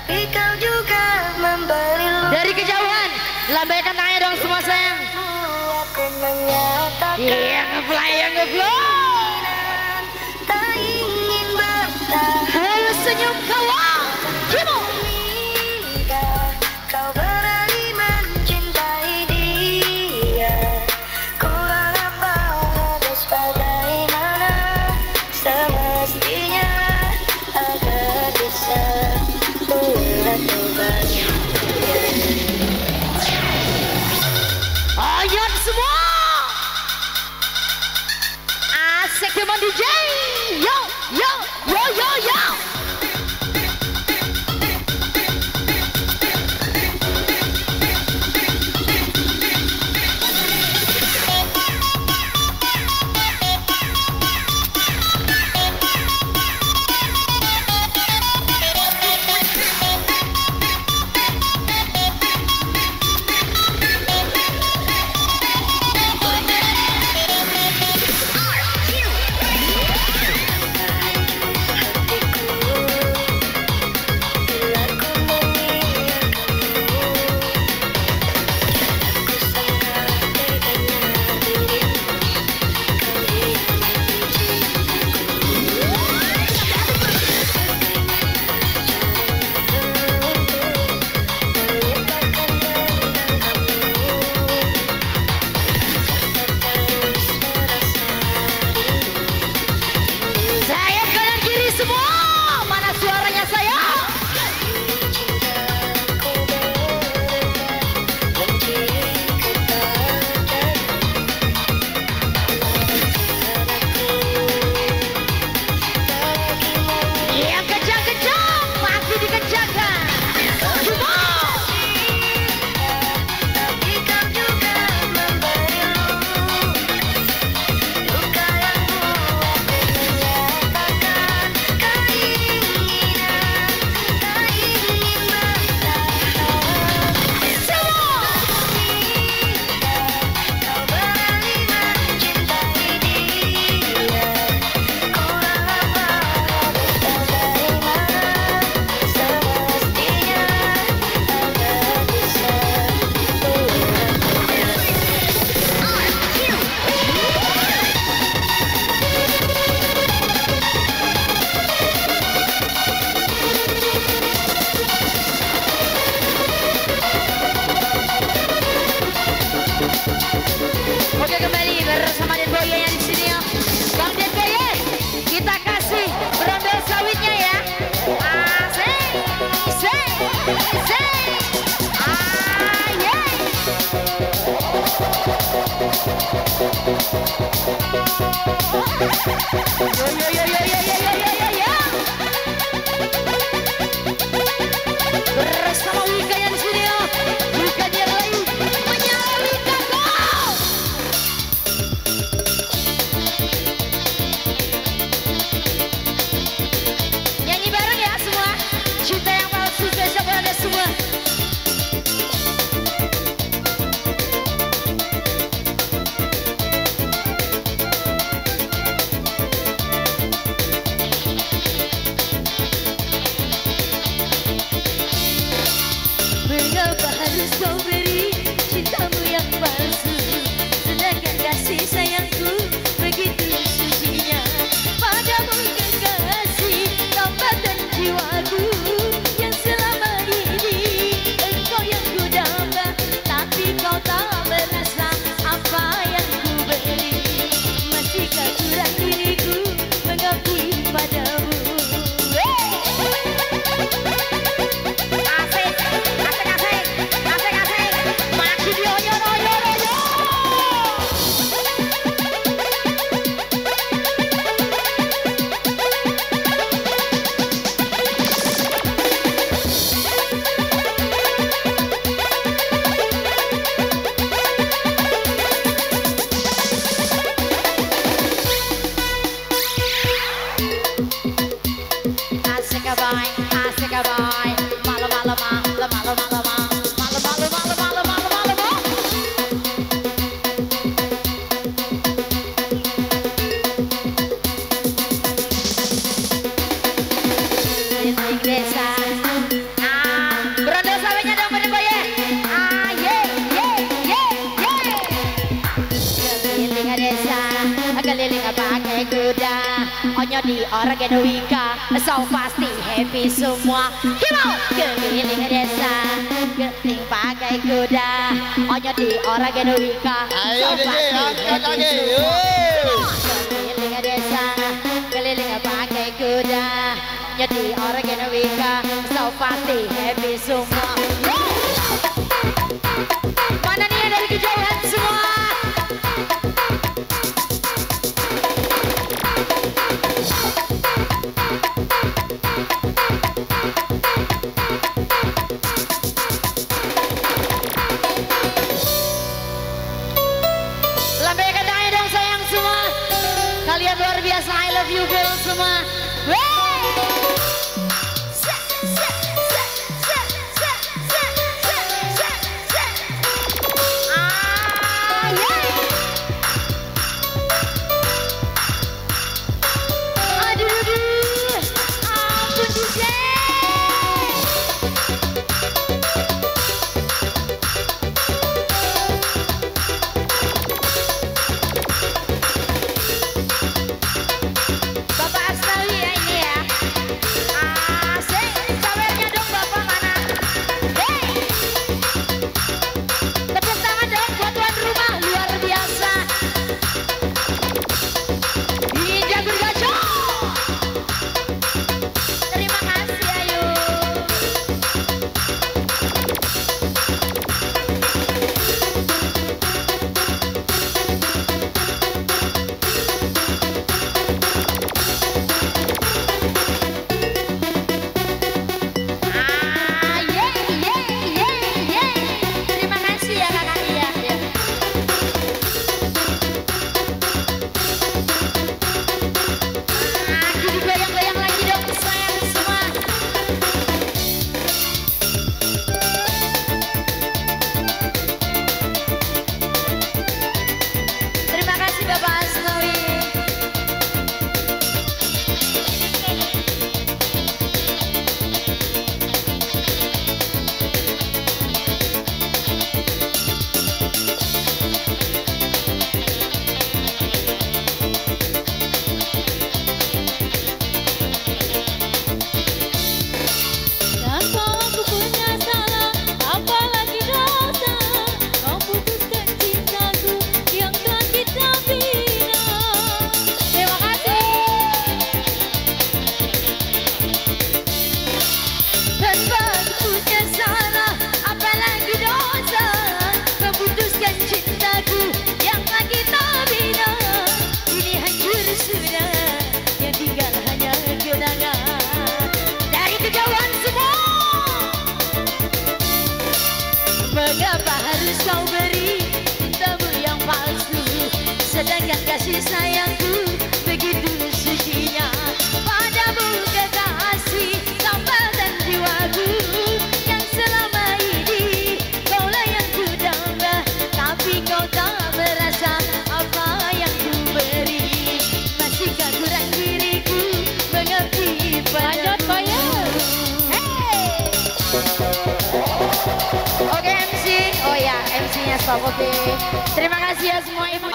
Tapi kau juga memberi luka. Dari kejauhan, lambaikan tangannya dong semua sayang. Aku menyatakan Iya, ngeplay ya ngeplay. tak ingin bertahan. Ayo senyum kawan, Kimo. Hingga kau berani mencintai dia. Kurang apa harus bagaimana, semestinya agar bisa buat kembali. Ayo semua. Asik teman DJ. Yo, yo, yo, yo, yo. Oke, kembali bersama Den Boy yang di sini ya. Bang Den Boy, kita kasih berondol sawitnya ya. Asik, asik, asik. Yo yo yo yo yo yo yo yo yo. Bersama Wika yang di sini ya. Wika dia lagi menyala Wika go. Nyanyi bareng ya semua. Cinta yang palsu spesial buat Anda semua. desa, keliling pakai kuda, onyo di Oregon Wika, so pasti happy semua. Gimana? Keliling desa, keliling pakai kuda, onyo di Oregon Wika, so pasti happy semua. Keliling desa, keliling pakai kuda, onyo di Oregon Wika, so pasti happy semua. Mana nih dari kejauhan semua? Lambaikan tangannya dong sayang semua. Kalian luar biasa, I love you girl semua. Mengapa harus kau beri cintamu yang palsu, sedangkan kasih sayangku begitu sucinya. Padamu kekasih tambah dan jiwaku, yang selama ini kaulah yang ku damba, tapi kau tak merasa apa yang ku beri. Masihkah kurang diriku mengerti padamu? Oke MC, oh ya MC-nya stop. Oke, terima kasih ya semua ibu.